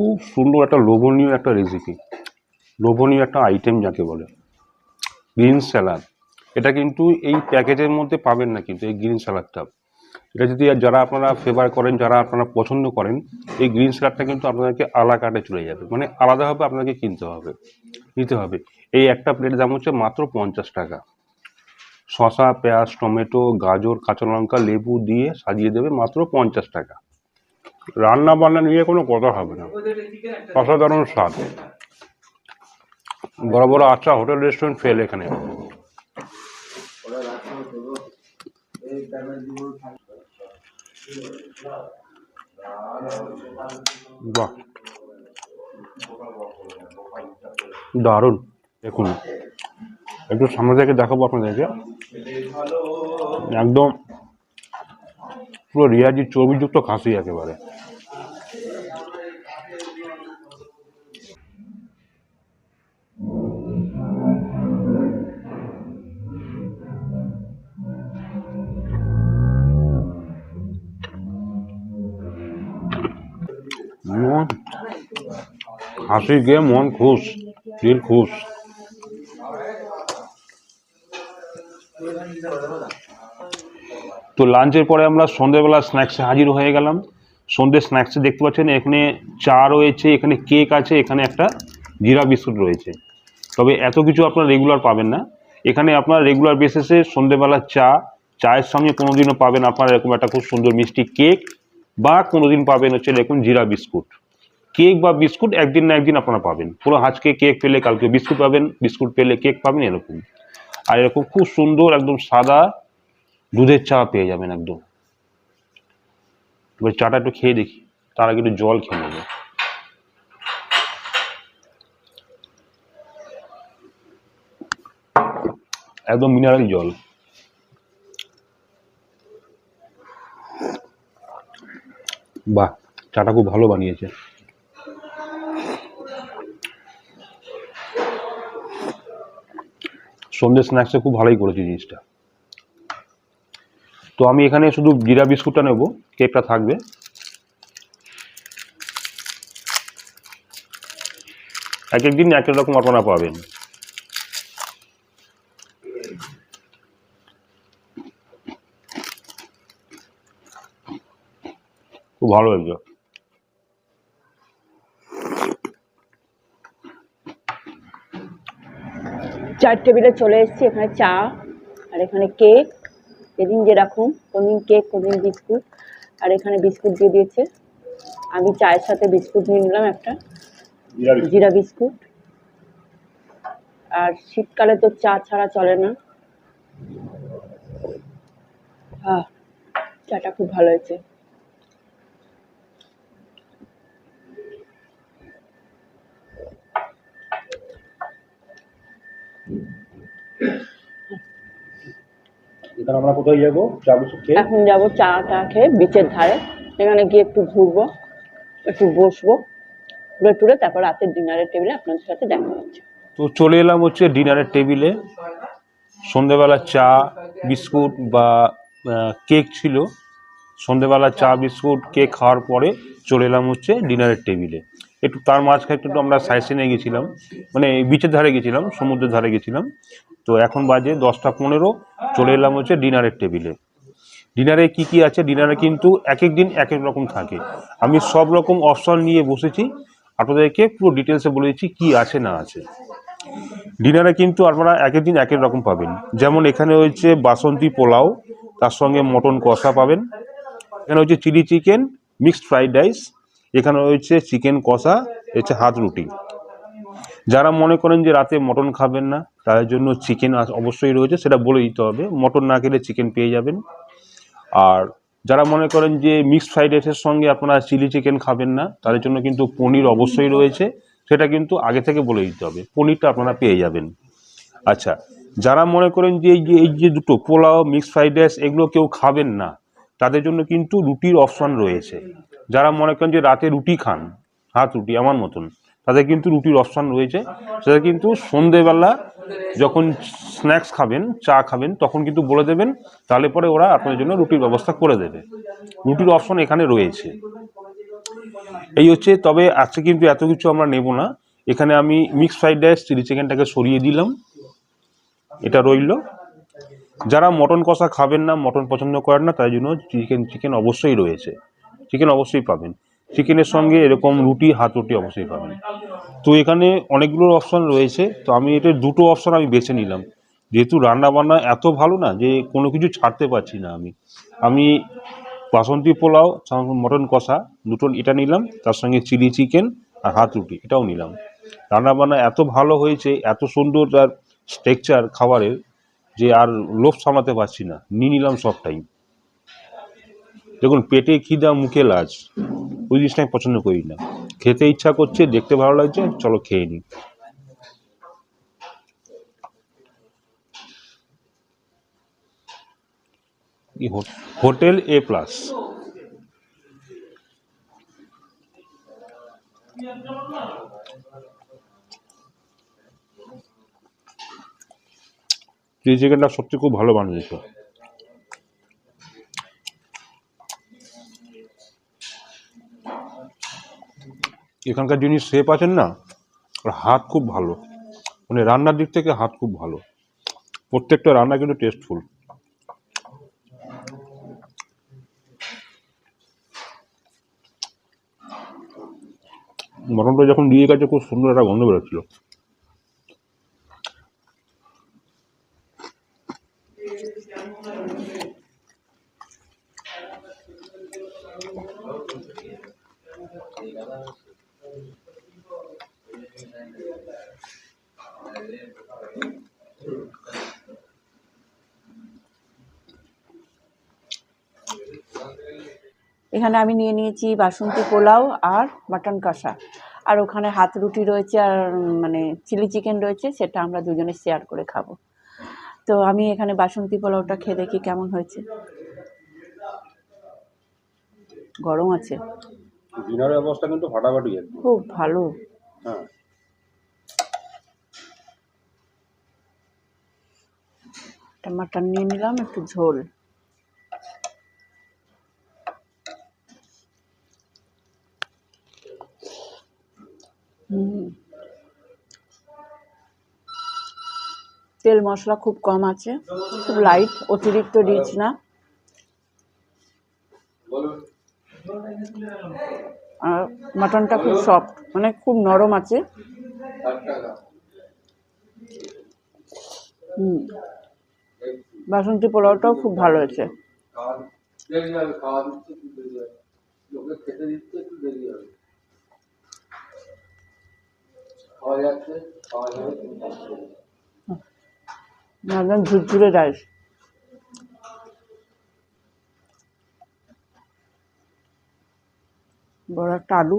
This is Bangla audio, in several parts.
খুব সুন্দর একটা লোভনীয় একটা রেসিপি, লোভনীয় একটা আইটেম যাকে বলে গ্রিন স্যালাড। এটা কিন্তু এই প্যাকেজের মধ্যে পাবেন না, কিন্তু এই গ্রিন স্যালাডটা, এটা যদি যারা আপনারা ফেভার করেন, যারা আপনারা পছন্দ করেন, এই গ্রিন স্যালাডটা কিন্তু আপনাদেরকে আলা কাটে চলে যাবে, মানে আলাদাভাবে আপনাকে কিনতে হবে, নিতে হবে। এই একটা প্লেটের দাম হচ্ছে মাত্র 50 টাকা। শসা, পেঁয়াজ, টমেটো, গাজর, কাঁচা লঙ্কা, লেবু দিয়ে সাজিয়ে দেবে মাত্র 50 টাকা। রান্না বান্না নিয়ে কোনো কথা হবে না, অসাধারণ স্বাদ। বড় বড় আচ্ছা হোটেল রেস্টুরেন্ট ফেল এখানে। বাহ, দারুণ। দেখুন, একটু সামনে থেকে দেখাবো আপনাদেরকে, একদম পুরো রিয়াজি চর্বিযুক্ত খাসি একেবারে। খাসি গিয়ে মন খুশ, দিল খুশ। তো লাঞ্চের পরে আমরা সন্ধ্যেবেলা স্ন্যাক্সে হাজির হয়ে গেলাম। সন্ধ্যে স্ন্যাক্সে দেখতে পাচ্ছেন এখানে চা রয়েছে, এখানে কেক আছে, এখানে একটা জিরা বিস্কুট রয়েছে। তবে এত কিছু আপনারা রেগুলার পাবেন না। এখানে আপনার রেগুলার বেসিসে সন্ধ্যেবেলা চায়ের সঙ্গে কোনোদিনও পাবেন আপনারা এরকম একটা খুব সুন্দর মিষ্টি কেক, বা কোনোদিন পাবেন হচ্ছে এরকম জিরা বিস্কুট। কেক বা বিস্কুট একদিন না একদিন আপনারা পাবেন, পুরো আজকে কেক পেলে কালকে বিস্কুট পাবেন, বিস্কুট পেলে কেক পাবেন, এরকম। আর এরকম খুব সুন্দর একদম সাদা দুধের চা পেয়ে যাবেন একদম। এবার চাটা একটু খেয়ে দেখি, তার আগে একটু জল খেয়ে নেবো। একদম মিনারেল জল। বাহ, চাটা খুব ভালো বানিয়েছে। সন্ধ্যে স্ন্যাক্সে খুব ভালোই করেছে জিনিসটা। তো আমি এখানে শুধু জিরা বিস্কুটটা নেব, কেকটা থাকবে। এক একদিন এক এক রকম আপনারা পাবেন। খুব ভালো লাগছে। চার টেবিলে চলে এসেছি, এখানে চা আর এখানে কেক, যেদিন যেরকম, কোনদিন কেক কোনদিন বিস্কুট, আর এখানে বিস্কুট দিয়ে দিয়েছে। আমি চায়ের সাথে বিস্কুট নিয়ে নিলাম একটা জিরা বিস্কুট। আর শীতকালে তো চা ছাড়া চলে না। চাটা খুব ভালো হয়েছে। আমরা কোথায় যাবো? এখন যাবো চাটা খেয়ে বিচের ধারে, এখানে গিয়ে একটু ঘুরবো, একটু বসবো, ঘুরে টুরে তারপর রাতের ডিনারের টেবিলে আপনাদের সাথে দেখা হচ্ছে। তো চলে এলাম হচ্ছে ডিনারের টেবিলে। সন্ধ্যেবেলা চা বিস্কুট বা কেক ছিল। সন্ধ্যেবেলা চা বিস্কুট কেক খাওয়ার পরে চলে এলাম হচ্ছে ডিনারের টেবিলে। একটু তার মাঝখানে একটু আমরা সাইড সিনে গেছিলাম, মানে বিচের ধারে গেছিলাম, সমুদ্রের ধারে গেছিলাম। তো এখন বাজে 10টা 15, চলে এলাম হচ্ছে ডিনারের টেবিলে। ডিনারে কি কি আছে? ডিনারে কিন্তু এক এক দিন এক এক রকম থাকে। আমি সব রকম অপশন নিয়ে বসেছি, আপনাদেরকে পুরো ডিটেলসে বলে দিচ্ছি কি আছে না আছে। ডিনারে কিন্তু আপনারা এক এক দিন এক এক রকম পাবেন। যেমন এখানে হচ্ছে বাসন্তী পোলাও, তার সঙ্গে মটন কষা পাবেন। এখানে হচ্ছে chilli chicken, mixed fried rice, এখানে রয়েছে চিকেন কষা, হচ্ছে হাত রুটি। যারা মনে করেন যে রাতে মটন খাবেন না, তাদের জন্য চিকেন অবশ্যই রয়েছে, সেটা বলে দিতে হবে। মটন না খেলে চিকেন পেয়ে যাবেন। আর যারা মনে করেন যে মিক্সড ফ্রাইড রাইসের সঙ্গে আপনারা চিলি চিকেন খাবেন না, তাদের জন্য কিন্তু পনির অবশ্যই রয়েছে, সেটা কিন্তু আগে থেকে বলে দিতে হবে, পনিরটা আপনারা পেয়ে যাবেন। আচ্ছা, যারা মনে করেন যে এই যে দুটো পোলাও মিক্সড ফ্রাইড রাইস এগুলো কেউ খাবেন না, তাদের জন্য কিন্তু রুটির অপশন রয়েছে। যারা মনে করেন যে রাতে রুটি খান, হাত রুটি আমার মতন, তাদের কিন্তু রুটির অপশন রয়েছে। সেটা কিন্তু সন্ধেবেলা যখন স্ন্যাক্স খাবেন, চা খাবেন, তখন কিন্তু বলে দেবেন, তাহলে পরে ওরা আপনাদের জন্য রুটির ব্যবস্থা করে দেবে। রুটির অপশন এখানে রয়েছে। এই হচ্ছে। তবে আজকে কিন্তু এত কিছু আমরা নেব না, এখানে আমি মিক্স ফ্রাইড রাইস চিলি চিকেনটাকে সরিয়ে দিলাম, এটা রইল। যারা মটন কষা খাবেন না, মটন পছন্দ করেন না, তাই জন্য চিকেন অবশ্যই রয়েছে, চিকেন অবশ্যই পাবেন। চিকেনের সঙ্গে এরকম রুটি, হাত রুটি অবশ্যই পাবেন। তো এখানে অনেকগুলো অপশন রয়েছে, তো আমি এটা দুটো অপশন আমি বেছে নিলাম, যেহেতু রান্না বান্না এত ভালো না যে কোনো কিছু ছাড়তে পারছি না। আমি বাসন্তী পোলাও, মটন কষা দুটো এটা নিলাম, তার সঙ্গে চিলি চিকেন আর হাত রুটি এটাও নিলাম। রান্না বান্না এত ভালো হয়েছে, এত সুন্দর তার স্ট্রাকচার খাবারের, যে আর লোভ সামলাতে পারছি না, নিয়ে নিলাম সবটাই। দেখুন, পেটে খিদা মুখে লাজ, ওই জিনিসটা আমি পছন্দ করি না। খেতে ইচ্ছা করছে, দেখতে ভালো লাগছে, চলো খেয়ে নিই। Hotel A plus. চিলি চিকেনটা সত্যি খুব ভালো বানিয়েছে। এখানকার যিনি শেফ আছেন না, ওর হাত খুব ভালো, মানে রান্নার দিক থেকে হাত খুব ভালো, প্রত্যেকটা রান্না কিন্তু টেস্টফুল। মটনটা যখন দিয়ে গেছে খুব সুন্দর একটা গন্ধ বেরোচ্ছিল। এখানে আমি নিয়ে নিয়েছি বাসন্তী পোলাও আর মাটন কষা, আর ওখানে হাত রুটি রয়েছে, আর মানে চিলি চিকেন রয়েছে, সেটা আমরা দুজনে শেয়ার করে খাবো। তো আমি এখানে বাসন্তী পোলাওটা খেয়ে দেখি কেমন হয়েছে। গরম আছে, ডিনারের অবস্থা কিন্তু ফাটাফাটি একদম, খুব ভালো। হ্যাঁ। একটা মাটন নিয়ে নিলাম, একটু ঝোল। তেল মশলা খুব কম আছে, খুব লাইট, অতিরিক্ত রিচ না। আর মাটনটা খুব সফট, মানে খুব নরম আছে। বাসন্তী পোলাওটাও খুব ভালো হয়েছে। একদম ঝুরঝুরে রাইস। বড় একটা আলু,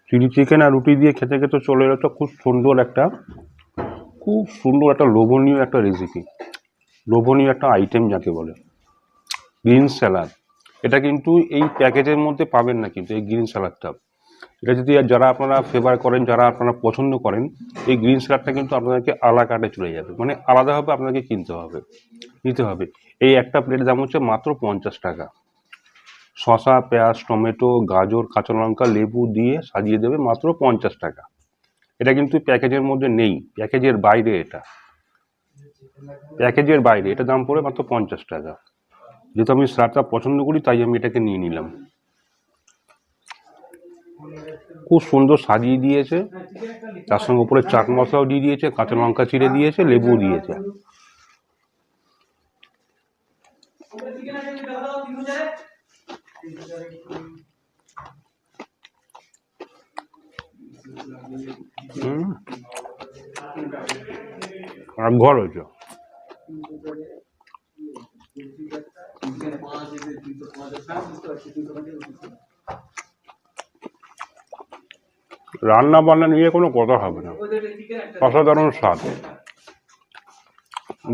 চিলি চিকেন আর রুটি দিয়ে খেতে খেতে চলে এলো একটা খুব সুন্দর একটা লোভনীয় একটা রেসিপি, লোভনীয় একটা আইটেম যাকে বলে গ্রিন স্যালাড। এটা কিন্তু এই প্যাকেজের মধ্যে পাবেন না, কিন্তু এই গ্রিন স্যালাডটা, এটা যদি যারা আপনারা ফেভার করেন, যারা আপনারা পছন্দ করেন, এই গ্রিন স্যালাডটা কিন্তু আপনাদেরকে আলা কাটে চলে যাবে, মানে আলাদাভাবে আপনাকে নিতে হবে। এই একটা প্লেট দাম হচ্ছে মাত্র 50 টাকা। শসা, পেঁয়াজ, টমেটো, গাজর, কাঁচা লঙ্কা, লেবু দিয়ে সাজিয়ে দেবে মাত্র 50 টাকা। এটা কিন্তু প্যাকেজের মধ্যে নেই, প্যাকেজের বাইরে, এটা দাম পড়ে মাত্র 50 টাকা। যেহেতু আমি স্যালাডটা পছন্দ করি, তাই আমি এটাকে নিয়ে নিলাম। খুব সুন্দর সাজিয়ে দিয়েছে, তার সঙ্গে উপরে চাট মশলাও দিয়ে দিয়েছে, কাঁচা লঙ্কা চিড়ে দিয়েছে, লেবু দিয়েছে। আর ঘর হয়েছে। রান্না বান্না নিয়ে কোনো কথা হবে না, অসাধারণ স্বাদ।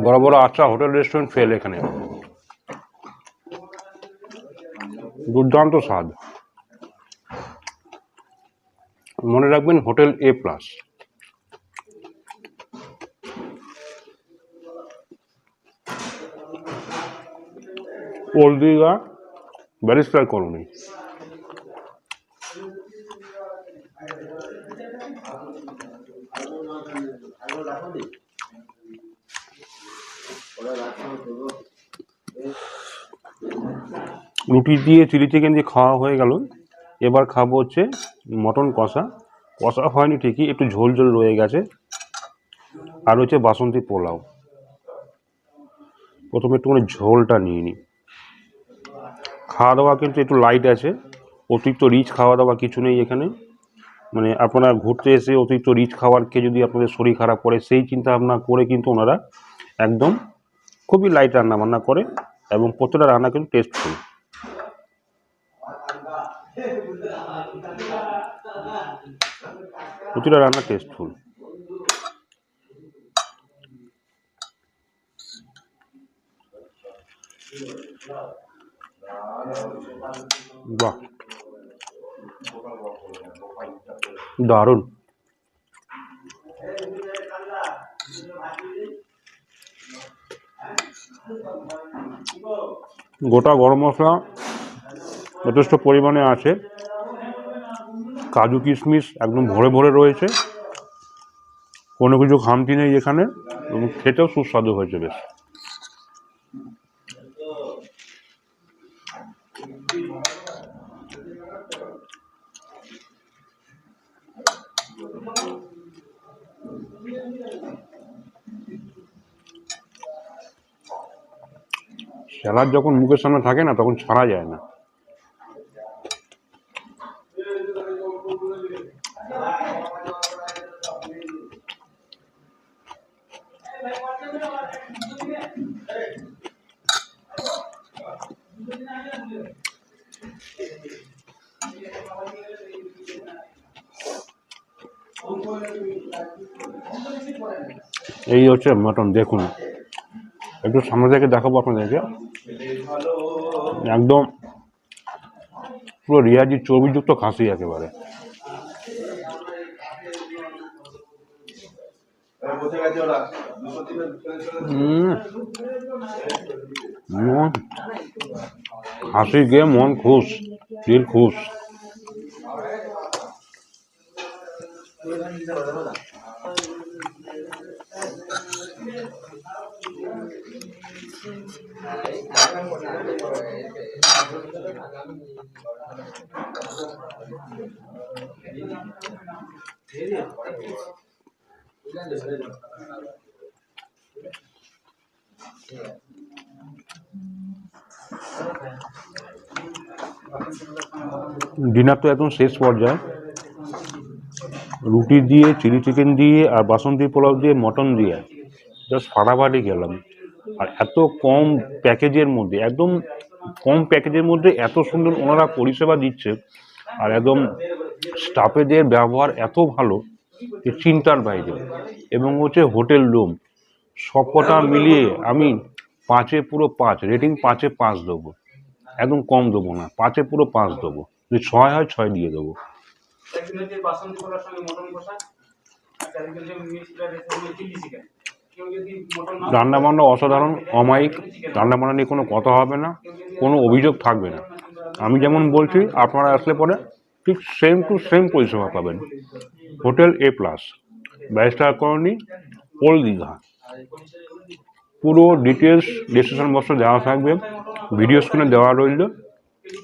বড় বড় আচ্ছা হোটেল রেস্টুরেন্ট ফেল এখানে, দুর্দান্ত স্বাদ। মনে রাখবেন hotel A plus. Old Digha, barrister colony. রুটি দিয়ে চিলি চিকেন দিয়ে খাওয়া হয়ে গেল, এবার খাবো হচ্ছে মটন কষা। কষা হয়নি ঠিকই, একটু ঝোল ঝোল রয়ে গেছে। আর হচ্ছে বাসন্তী পোলাও। প্রথমে একটুখানি ঝোলটা নিয়ে নিই। খাওয়া দাওয়া কিন্তু একটু লাইট আছে, অতিরিক্ত রিচ খাওয়া দাওয়া কিছু নেই এখানে। মানে আপনারা ঘুরতে এসে অতিরিক্ত রিচ খাবার খেয়ে যদি আপনাদের শরীর খারাপ করে, সেই চিন্তা ভাবনা করে কিন্তু ওনারা একদম খুবই লাইট রান্না বান্না করে, এবং প্রত্যেকটা রান্না কিন্তু টেস্টফুল। প্রতিটা রান্না টেস্টফুল। বাহ, দারুণ। গোটা গরম মশলা যথেষ্ট পরিমাণে আছে, কাজু কিশমিশ একদম ভরে ভরে রয়েছে, কোনো কিছু খামতি নেই এখানে, এবং খেতেও সুস্বাদু হয়েছে বেশ। স্যালাড যখন মুখের সামনে থাকে না, তখন ছাড়া যায় না। এই হচ্ছে মটন, দেখুন একটু সামনে থেকে দেখাবো আপনাদেরকে। একদম পুরো রিয়াজি চর্বিযুক্ত খাসি একেবারে। খাসি গিয়ে মন খুশ, দিল খুশ। ডিনার তো একদম শেষ পর্যায়ে। রুটি দিয়ে, চিলি চিকেন দিয়ে, আর বাসন্তী পোলাও দিয়ে, মটন দিয়ে জাস্ট ফাটাফাটি গেলাম। আর এত কম প্যাকেজের মধ্যে, একদম কম প্যাকেজের মধ্যে এত সুন্দর ওনারা পরিষেবা দিচ্ছে, আর একদম স্টাফেদের ব্যবহার এত ভালো যে চিন্তার বাইরে। এবং হচ্ছে হোটেল রুম সবকটা মিলিয়ে আমি 5-এ পুরো 5, রেটিং 5-এ 5 দেবো। একদম কম দেবো না, 5-এ পুরো 5 দেবো। যদি 6 হয় 6 দিয়ে দেবো। রান্না বান্না অসাধারণ, অমায়িক। রান্না বান্না নিয়ে কোনো কথা হবে না, কোনো অভিযোগ থাকবে না। আমি যেমন বলছি, আপনারা আসলে পরে ঠিক সেম টু সেম পরিষেবা পাবেন। Hotel A plus, barrister colony, old Digha. পুরো ডিটেলস ডিসক্রিপশন বক্সে দেওয়া থাকবে, ভিডিও স্ক্রিনে দেওয়া রইল।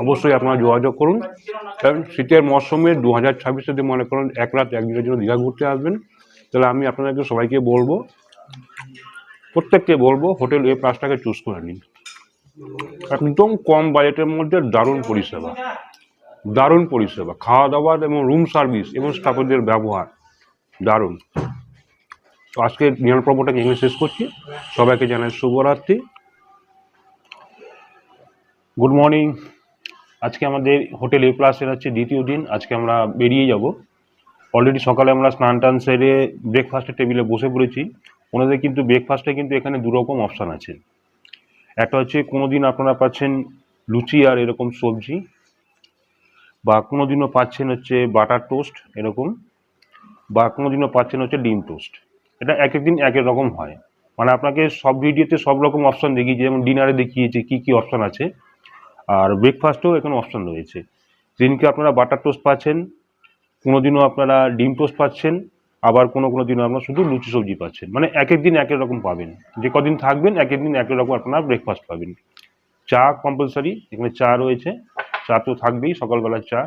অবশ্যই আপনারা যোগাযোগ করুন। কারণ শীতের মরশুমে 2026 যদি মনে করেন 1 রাত 1 দিনের জন্য দীঘা ঘুরতে আসবেন, তাহলে আমি আপনাদেরকে সবাইকে বলবো, প্রত্যেককে বলবো হোটেল এ প্লাসটাকে চুজ করে নিন। একদম কম বাজেটের মধ্যে দারুণ পরিষেবা, দারুণ পরিষেবা, খাওয়া দাওয়া এবং রুম সার্ভিস এবং স্টাফেদের ব্যবহার দারুণ। তো আজকে ডিনার পর্বটাকে এখানে শেষ করছি। সবাইকে জানাই শুভরাত্রি, গুড মর্নিং। আজকে আমাদের হোটেল এ প্লাসের হচ্ছে দ্বিতীয় দিন। আজকে আমরা বেরিয়ে যাব। অলরেডি সকালে আমরা স্নান টান সেরে ব্রেকফাস্টের টেবিলে বসে পড়েছি। ওনাদের কিন্তু ব্রেকফাস্টে কিন্তু এখানে দুরকম অপশান আছে। একটা হচ্ছে কোনো দিন আপনারা পাচ্ছেন লুচি আর এরকম সবজি, বা কোনো দিনও পাচ্ছেন হচ্ছে বাটার টোস্ট এরকম, বা কোনো দিনও পাচ্ছেন হচ্ছে ডিম টোস্ট। এটা এক এক দিন এক এক রকম হয়। মানে আপনাকে সব ভিডিওতে সব রকম অপশান দেখিয়েছি, যেমন ডিনারে দেখিয়েছি কী কী অপশান আছে, আর ব্রেকফাস্টেও এখানে অপশান রয়েছে। দিনকে আপনারা বাটার টোস্ট পাচ্ছেন, কোনো দিনও আপনারা ডিম টোস্ট পাচ্ছেন, আবার কোনো কোনো দিনও আপনারা শুধু লুচি সবজি পাচ্ছেন। মানে এক এক দিন এক এক রকম পাবেন, যে কদিন থাকবেন এক এক দিন এক এক রকম আপনারা ব্রেকফাস্ট পাবেন। চা কম্পালসারি, এখানে চা রয়েছে, চা তো থাকবেই, সকালবেলার চা।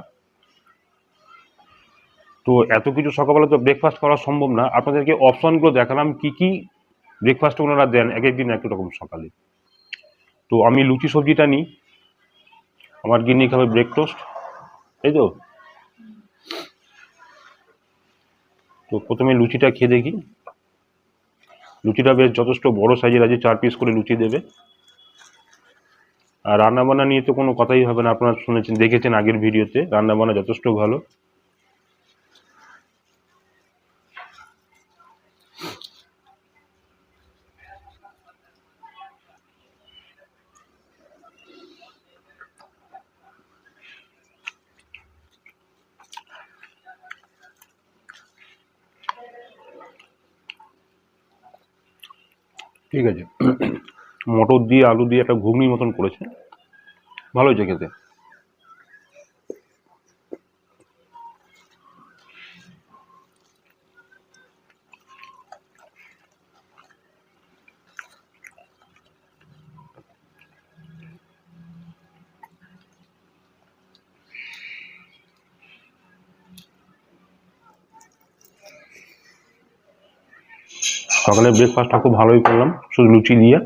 তো এত কিছু সকালবেলা তো ব্রেকফাস্ট করা সম্ভব না, আপনাদেরকে অপশনগুলো দেখালাম কি কি ব্রেকফাস্ট ওনারা দেন এক এক দিন এক এক রকম সকালে। তো আমি লুচি সবজিটা নিই, আমার গিন্নি খাবে ব্রেক টোস্ট, তাই তো। তো প্রথমে লুচিটা খেয়ে দেখি। লুচিটা বেশ যথেষ্ট বড় সাইজের আছে, 4 পিস করে লুচি দেবে। আর রান্নাবান্না নিয়ে তো কোনো কথাই হবে না, আপনারা শুনেছেন দেখেছেন আগের ভিডিওতে, রান্নাবান্না যথেষ্ট ভালো। ঠিক আছে, মটর দিয়ে আলু দিয়ে একটা ঘুগনির মতন করেছে, ভালো হয়েছে খেতে। সকালে ব্রেকফাস্টটা খুব ভালোই করলাম, শুধু লুচি দিয়ে।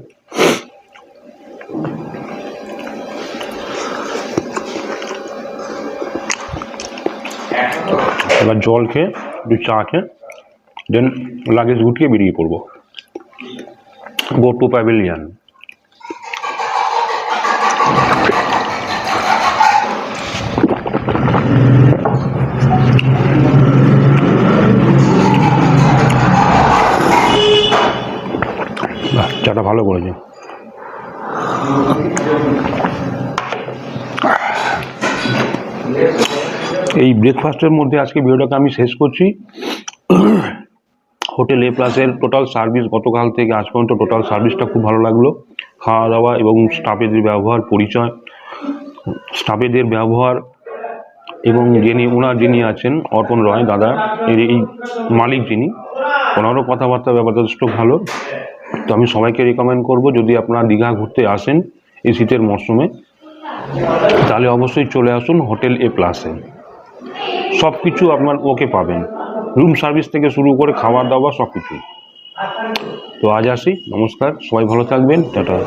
এবার জল খেয়ে একটু চা খেয়ে দেন লাগেজ গুটিয়ে বেরিয়ে পড়বো, গো টু প্যাভিলিয়ন। চাটা ভালো করেছে। এই ব্রেকফাস্টের মধ্যে আজকে ভিডিওটাকে আমি শেষ করছি। হোটেল এ প্লাসের টোটাল সার্ভিস গতকাল থেকে আজ পর্যন্ত টোটাল সার্ভিসটা খুব ভালো লাগলো। খাওয়া দাওয়া এবং স্টাফেদের ব্যবহার, পরিচয়, স্টাফেদের ব্যবহার, এবং যিনি আছেন অর্পণ রয় দাদা, এই মালিক যিনি, ওনারও কথাবার্তা ব্যাপার যথেষ্ট ভালো। তো আমি সবাইকে রেকমেন্ড করব, যদি আপনারা দীঘা ঘুরতে আসেন এই শীতের মরশুমে, তাহলে অবশ্যই চলে আসুন হোটেল এ প্লাসে। সব কিছু আপনার ওকে পাবেন, রুম সার্ভিস থেকে শুরু করে খাওয়া দাওয়া সব কিছু। তো আজ আসি, নমস্কার, সবাই ভালো থাকবেন, টাটা।